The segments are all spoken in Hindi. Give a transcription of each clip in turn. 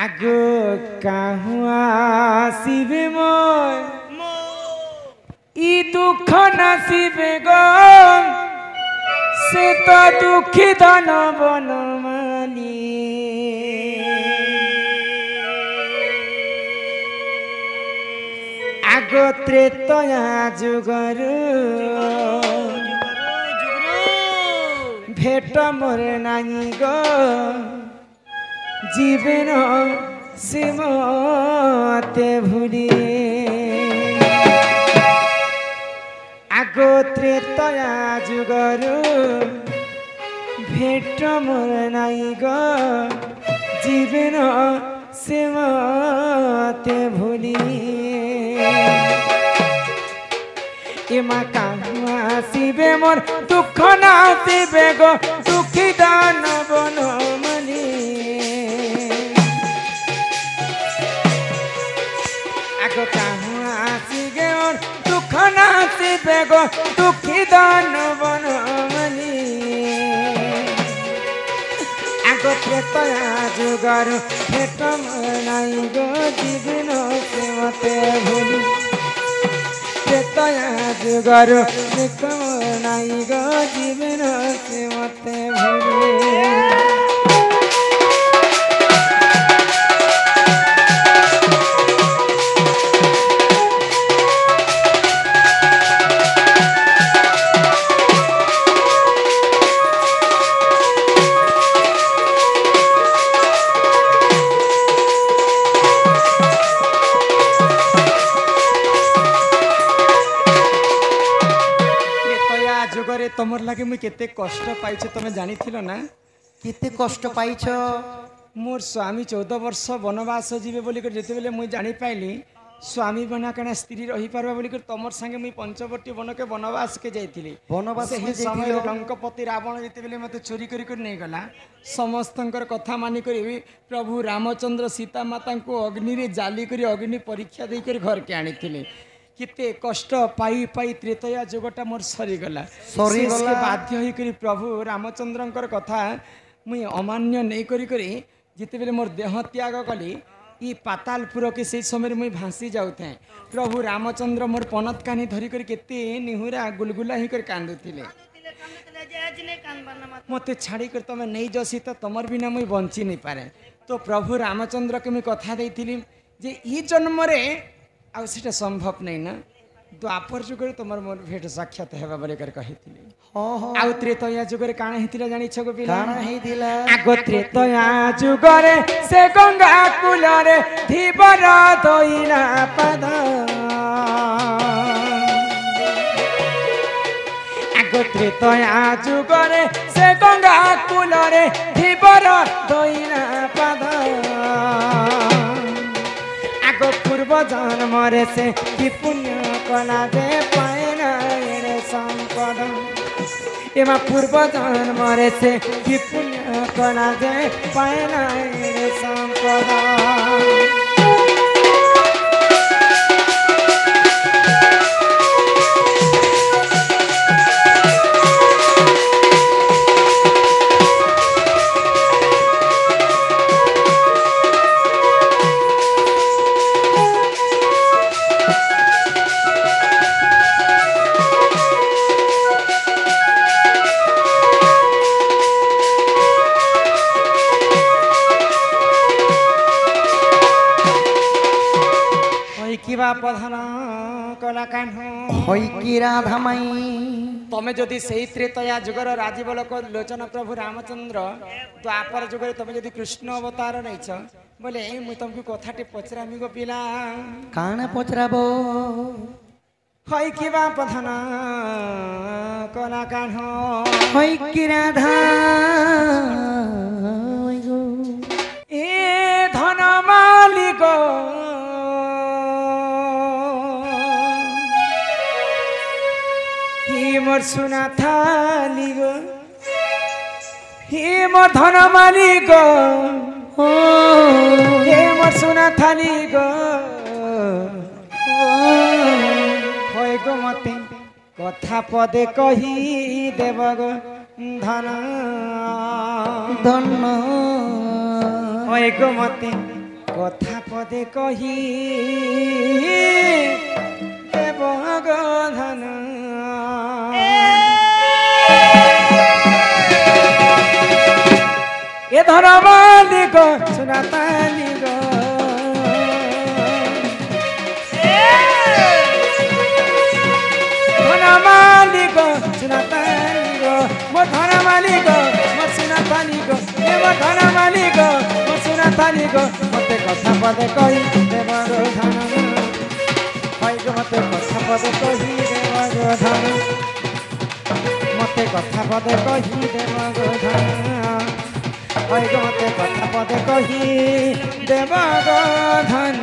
আগো কাহু আসিবে মই ই দুঃখ নাসিবে গো সে তো দুঃখী ধন বনমালী আগো ত্রেতয়া যুগর ভেট মোরে নাই গো জীবন সে মতে ভুলি আগো ত্রেতয়া যুগর ভেট মোরে নাই গো জীবন সে মতে ভুলি এমা কাহু আসিবে মোর দুঃখ নাসিবে গো দুঃখী দান বনমালী আগো কাহু আসিবে মোর দুঃখ নাসিবে গো দুঃখী দান বনমালী আগো ত্রেতয়া যুগর ভেট নাই গো জীবন সে মতে ভুলি ত্রেতয়া যুগর ভেট নাই গো জীবন সে মতে ভুলি तमर लगे मुझे केते कष्ट पाई तुम जानी ना केते कष्ट पाई मोर स्वामी 14 वर्ष वनवास जीवे बोली जिते बेले मुझे जानी पाइली स्वामी बना कना स्त्री रही पारबा बोली तमर संगे मुई पंचवटी वन के वनवास के जाइथिली वनवास के समय लंकापति रावण जिते बेले मते चोरी करी नहीं गला समस्तंकर कथा मानि करी प्रभु रामचंद्र सीता माता को अग्नि रे जाली करी अग्नि परीक्षा दे कर घर के आनी किते कष्ट पाई पाई त्रेतया जुगटा मोर सरीगला बाध्य होकर प्रभु रामचंद्र कथा मुई अमान्य नहीं करी जिते बेले मोर देह त्याग कली ई पातालपुर के से समय मुई भासी जाऊे प्रभु रामचंद्र मोर पनत कानी धरिक केते निहुरा गुलगुला होकर कांदुथिले मते छाड़ी कर तुम नहीं जसी तो तुमर बिना मुई बंची नहीं पारे तो प्रभु रामचंद्र के मुई कथा देइथिली जे ई जन्म रे आ सेटा संभव नहीं ना द्वापर जुग तुम मोर भेट साक्षात हेबा बोली कर कहिथिली आ त्रेतया जुग रे काना हितिला जानि छ गो पिला काना हितिला आगो त्रेतया जुग रे से गंगा कुल रे धीबर दोइला पद आगो त्रेतया जुग रे से गंगा कुल रे धीबर दोइला पद पूर्व जन्म रे से कि पुण्य कला दे पाएना रे संपद एमा पूर्व जन्म रे से कि पुण्य कला दे पाएना रे संपद प्रधान कला की राधा माई तमें जदि से त्रेतया जुगर राजीव लोक लोचन प्रभु रामचंद्र द्वापर जुगर तमें जदि कृष्ण अवतार नहीं बोले मुझे तुमको कथाटे पचरामी गो पिला काना पचराबो हई कि प्रधान कला हई की राधा ए धन मालिक मोर सुना थाली गो हे मोर धन मालिक हे मोर सुना थाली गो होय गो मते कथा पदे कही देव गो धन धन होय गो मते কথা পদে কহি দেব গো ধন এ ধন মালিক সুনাতালিক ধন মালিক সুনাতালিক মো ধন মালিক মো সুনাতালিক এ মো ধন মালিক মো সুনাতালিক মতে কথা পদে কহি দেব গো ধন হয় গো মতে কথা পদে কহি দেব গো ধন মতে কথা পদে কহি দেব গো ধন হয় গো মতে কথা পদে কহি দেব গো ধন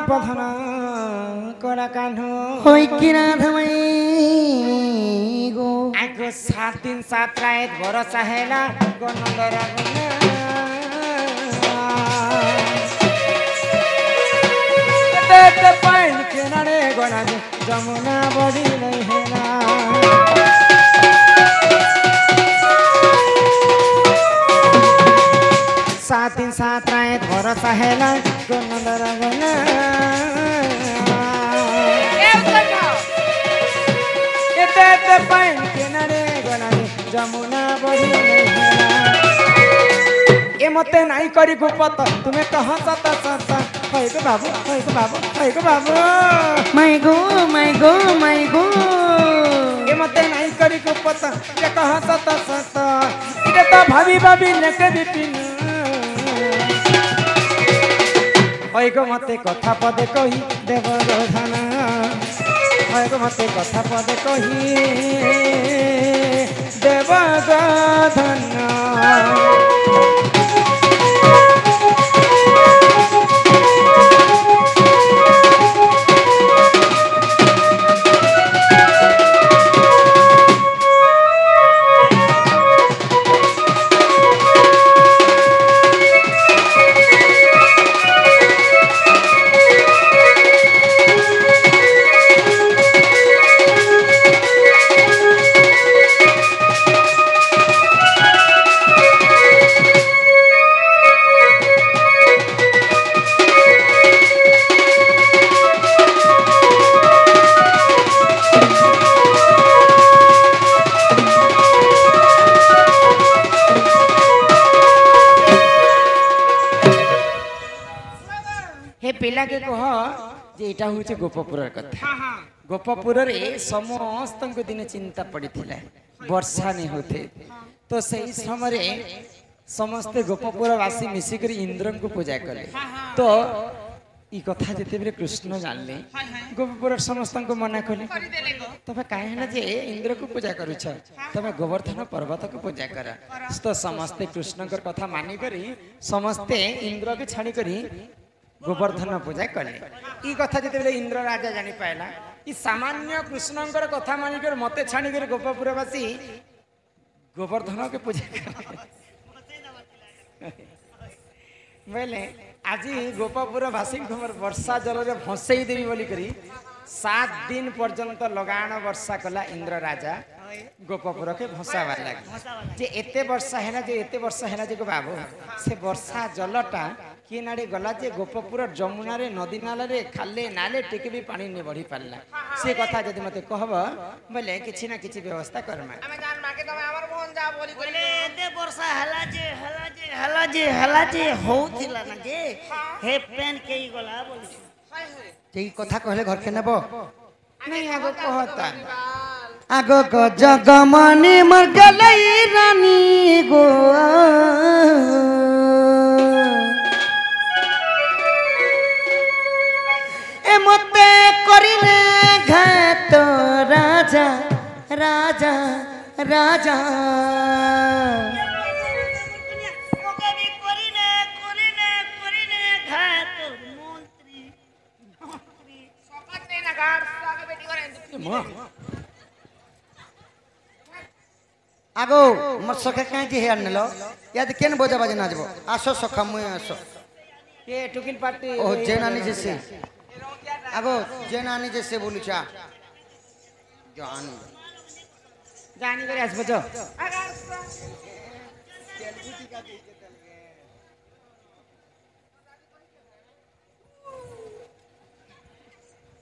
প্রধান করা কান্হ হই কি রাধামাই গো আগ 7 দিন 7 রাত ভরসা হেলা গনন্দর গুনা পাইন কেনারে গনা যমুনা বড়ি নাই হেলা 7 दिन 7 रात भरोसा हेला गनन्दर गुना एते पाइन केनारे गना जमुना बड़ी नहीं हेला ए मते नहीं करी गुपत तुम्हें कहां सत सत होय गो बाबू होय गो बाबू होय गो बाबू माय गो माय गो माय गो ए मते नहीं करी गुपत ये कहां सत सत इते तो भाभी भाभी लेके बिपिन হয় গো মতে কথা পদে কহি দেব গো ধন হয় গো মতে কথা পদে কহি দেব গো ধন पिला के कह जे एटा होचे गोपपुर कथा गोपपुर रे समस्त दिन चिंता पड़ी वर्षा नहीं होते तो सही समय समस्त गोपपुरवासी मिसिक इंद्र को पूजा कले तो ई कथा जिते बेले कृष्ण जानले गोपपुर समस्त को मना कले तबे काहे ना जे इंद्र को पूजा करूछ तबे गोवर्धन पर्वत को पूजा कर तो समस्त कृष्ण कथा मानि करी समस्त इंद्र के छाणी करी गोवर्धन पूजा कले ई कथा जिते बेले इंद्र राजा जानी पाइला ई सामान्य कृष्णकर कथा मानि कर मते छाणी कर गोपपुरवासी गोवर्धन के पूजा बोले आज गोपपुरवासी वर्षा जल भसई देवी बोली करी 7 दिन पर्यंत लगाण वर्षा कला इंद्र राजा गोपपुर के भसावा लगे जे एते वर्षा है ना जे एते वर्षा है ना जे बाबू से वर्षा जलटा किए नाड़े गला जे गोपपुर जमुना रे नदी नाला रे खाले नाले टिके भी पानी नहीं बढ़ी पारला से कथा जदि मते कहब बोले किछि ना किछि व्यवस्था करमा हमें जान माके तमे हमर मोहन जा बोली बोले एते वर्षा हला जे होउतिला ना जे हे पेन के ई गला बोली जे कथा कहले घर के नेबो नहीं आगो कहता आगो को जगमनी मर गलई रानी गो ए तो राजा राजा राजा ওকে বি করিনে করিনে করিনে ঘাত মন্ত্রী মন্ত্রী সকাত নেই না গাড় আগে বেটি করে আগো মোর সখে কাঁচি হেয়ার নেল ইয়াদ কেন বোঝা বাজে নাচবো আসো সখা মুই আসো কে টুকিল পার্টি ও যে নানি যেছে আগো যে নানি যেছে বলুছা জানি জানি করে আসবো তো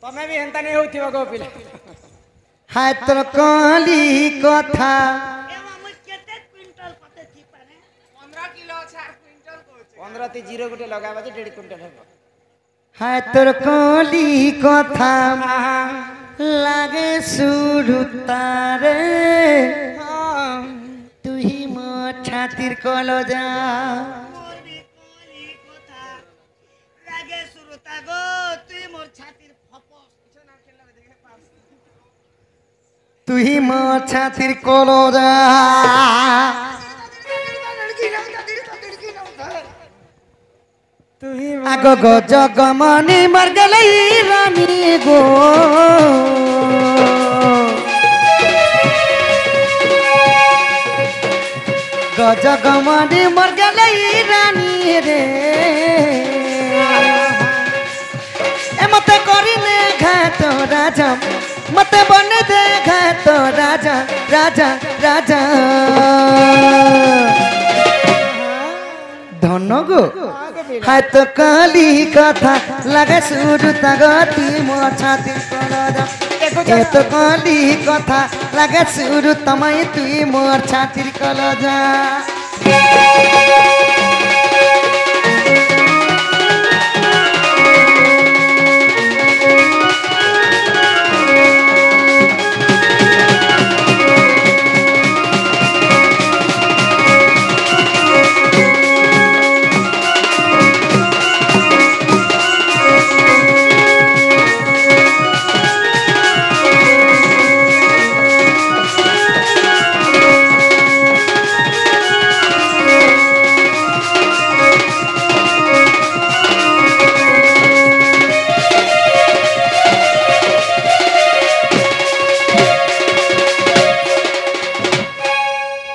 ତମେ ବି ହେନ୍ତା ନେଇ ହଉଥିବ ଗୋ ପିଲା হায় তোর কলি কথা এমা মুই কেতে কুইন্টাল পতে থি পারে 15 কিলো আছে আর কুইন্টাল কହୁଛି 15 তে জিরো গুটে লগাবা যে 1.5 কুইন্টাল ହେବ হায় তোর কলি কথা লাগে শুরু তারে তুই মো ছাতির কলজা মোরবি কলি কথা লাগে সুরতা গো তুই মোর ছাতির ফপস কিছু না খেলা দেখে পাস তুই মো ছাতির কলজা তুই আগো গো জগমনি মর গেলাই রানী গো গো জগমনি মর গেলাই রানী রে এ মতে করিনে ঘাত রাজা মতে বনে দে ঘাত রাজা রাজা রাজা ধন গো হায় তো কালি কথা লাগে শুরু তাগতি মো ছাতি কলজা এ তো কালি কথা লাগে শুরু তমাই তুই মোর ছাতির কলজা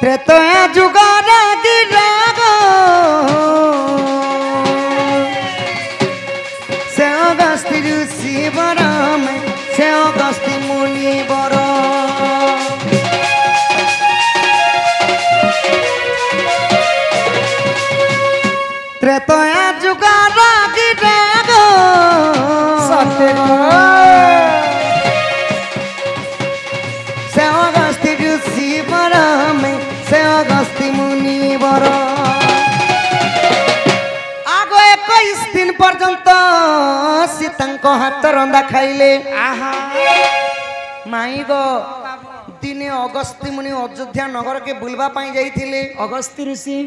ত্রেতয়া যুগর দিরাগ সে অগস্তি ঋষি বরম সে অগস্তি মুনি বর ত্রেতয়া যুগর দিরাগ সত্য সে অগস্তি ঋষি বরম সে অগস্তি মুনি বর আগ 21 দিন পর্যন্ত সীতাঙ্ক হাত রন্ধা খাইলে মাই গো দিনে অগস্তি মুনি অযোধ্যা নগরকে বুলবা পাই যাইଥିଲେ ଅଗସ୍ତି ଋଷି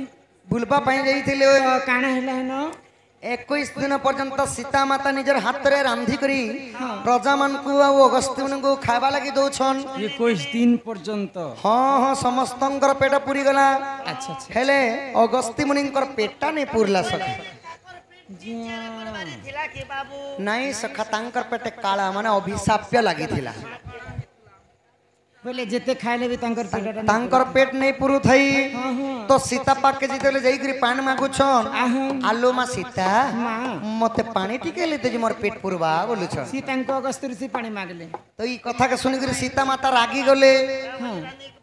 ବୁଲବା ପାଇଁ ଯାଇଥିଲେ କାଣା ହେଲା ହେନ 21 ଦିନ ପର୍ଯ୍ୟନ୍ତ ସୀତା ମାତା ନିଜର ହାତରେ ରାନ୍ଧି କରି ପ୍ରଜା ମାନଙ୍କୁ ଆଉ ଅଗସ୍ତ୍ୟ ମାନଙ୍କୁ ଖାଇବା ଲାଗି ଦଉଛନ୍ 21 ଦିନ ପର୍ଯ୍ୟନ୍ତ ହଁ ହଁ ସମସ୍ତଙ୍କର ପେଟ ପୁରି ଗଲା ଆଚ୍ଛା ଆଚ୍ଛା ହେଲେ ଅଗସ୍ତ୍ୟ ମୁନିଙ୍କର ପେଟା ନେ ପୁରଲା ସଖା ଥିଲା କି ବାବୁ ନାଇଁ ସଖା ତାଙ୍କର ପେଟେ କାଳା ମାନେ ଅଭିଶାପ୍ୟ ଲାଗିଥିଲା ବୋଲେ ଯେତେ ଖାଇଲେ ବି ତାଙ୍କର ପେଟଟା ତାଙ୍କର ପେଟ ନେଇ ପୁରୁ ଥାଇ ତ ସୀତା ପାକେ ଯେତେବେଳେ ଯାଇକରି ପାଣି ମାଗୁଛନ୍ ଆଲୋ ମା ସୀତା ମତେ ପାଣି ଟିକେ ଲେତେ ଯେ ମୋର ପେଟ ପୁରବା ବୋଲୁଛନ୍ ସିଏ ତାଙ୍କ ଅଗସ୍ତ୍ୟ ଋଷି ପାଣି ମାଗିଲେ ତ ଏଇ କଥାକେ ଶୁଣିକରି ସୀତା ମାତା ରାଗି ଗଲେ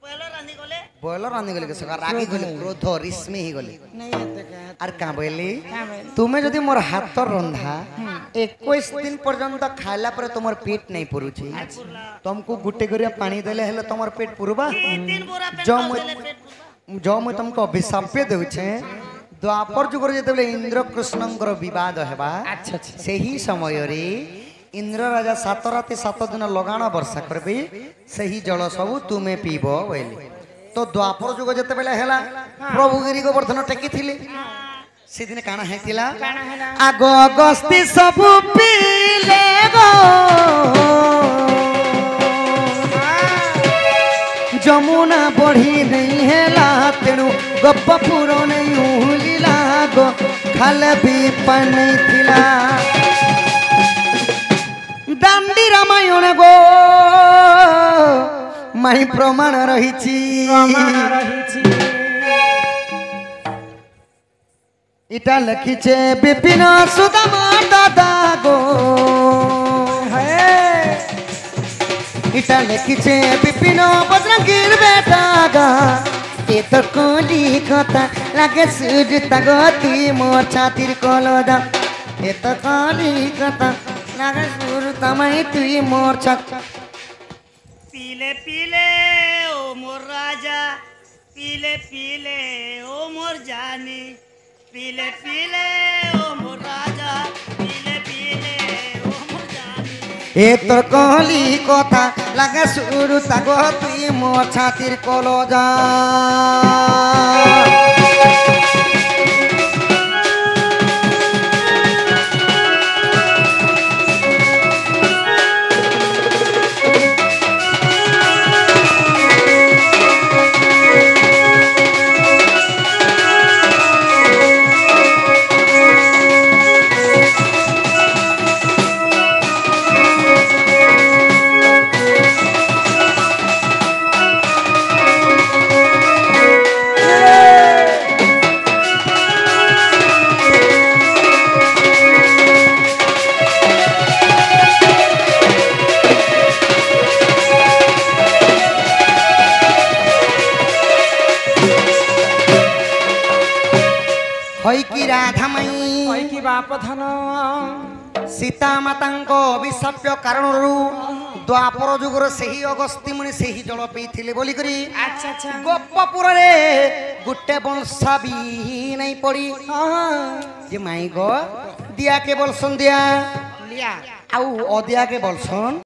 ପହଲ ରାନ୍ଧି ଗଲେ ବୋଇଲ ରାନ୍ଧି ଗଲେ ସକା ରାଗି ଗଲେ କ୍ରୋଧ ରିସ୍ମି ହେଇ ଗଲେ ନାଇଁ ଏତେ କା আর কাঁ বলি তুমি যদি মোর হাত রন্ধা 21 দিন পর্যন্ত খাইলা পরে তোমার পেট নাই পুরুছি তুমকু গুটে করিয়া পানি দেলে হেলে তোমার পেট পুরবা তিন বোরা পেট जो খাওয়াইলে পেট পুরবা। जो मुझे तुमको अभिशाप्य देउछे द्वापर जुगर जेतेबेले इंद्र कृष्णंकर विवाद हेबा अच्छा अच्छा सेही समय रे इंद्र राजा 7 राति 7 दिन लगाण वर्षा करबे सेही जल सब तुमे पीबो बोले तो द्वापर जुग जेतेबेले हेला प्रभु गिरी गोवर्धन टेकी थिले सेदिन काना हेतिला आगो अगस्ती सब पीले गो गप पुराण लीला गो खाल भी पानी थिला दांडी रामायण गो माही प्रमाण रही इटा लिखिछे विपिन सुदामा दादा गो इटा लिखिछे विपिन बजरंगीर बेटा गा ये तो कोली कथा लागे सुरता गो तुई मोर छातिर कलदा ये तो कोली कथा लागे सुरता मई तुई मोर छात पीले पीले ओ मोर राजा पीले पीले ओ मोर जानी पीले पीले ओ मोर राजा पीले पीले ओ मोर जानी ए तोर कहली कथा लागे सुरता गो तुई मोर छातिर कलदा हई की राधा मई की बाप धन सीता मातांको अभिशाप्य कारणरू द्वापर जुगर सेही अगस्ती मुनि सेही जल पीथिले बोली करी अच्छा अच्छा गोपपुर रे गुटे बंशा भी नहीं पड़ी जे माई गो दिया के बोलसन दिया लिया आउ अदिया के बोलसन